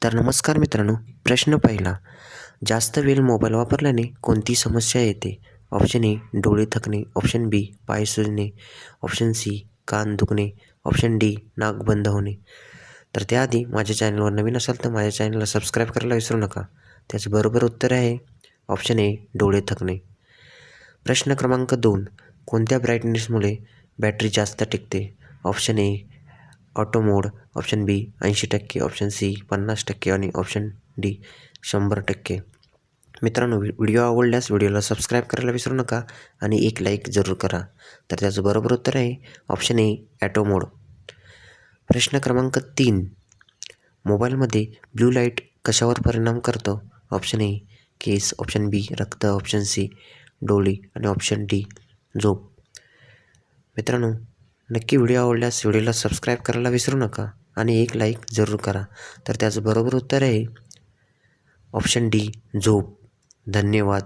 तर नमस्कार मित्रांनो, प्रश्न पहिला. जास्त वेळ मोबाईल वापरल्याने कोणती समस्या येते? ऑप्शन ए डोळे थकणे, ऑप्शन बी पाय सुजणे, ऑप्शन सी कान दुखणे, ऑप्शन डी नाक बंद होणे. तर त्याआधी माझ्या चॅनलवर नवीन असाल तर माझ्या चॅनलला सबस्क्राईब करायला विसरू नका. त्याचं बरोबर उत्तर आहे ऑप्शन ए डोळे थकणे. प्रश्न क्रमांक 2. कोणत्या ब्राईटनेसमुळे बॅटरी जास्त टिकते? Option A auto mode, option B 80%, option C 50% आणि ऑप्शन डी 100%. मित्रांनो, व्हिडिओ आवडल्यास व्हिडिओला सबस्क्राईब करायला विसरू नका आणि एक लाईक जरूर करा. तर त्याचं बरोबर उत्तर आहे ऑप्शन ए ॲटो मोड. प्रश्न क्रमांक 3. मोबाईलमध्ये ब्लू लाईट कशावर परिणाम करतो? ऑप्शन ए केस, ऑप्शन बी रक्त, ऑप्शन सी डोळे आणि ऑप्शन डी झोप. मित्रांनो, नक्की व्हिडिओ आवडल्यास व्हिडिओला सबस्क्राईब करायला विसरू नका आणि एक लाईक जरूर करा. तर त्याचं बरोबर उत्तर आहे ऑप्शन डी झोप. धन्यवाद.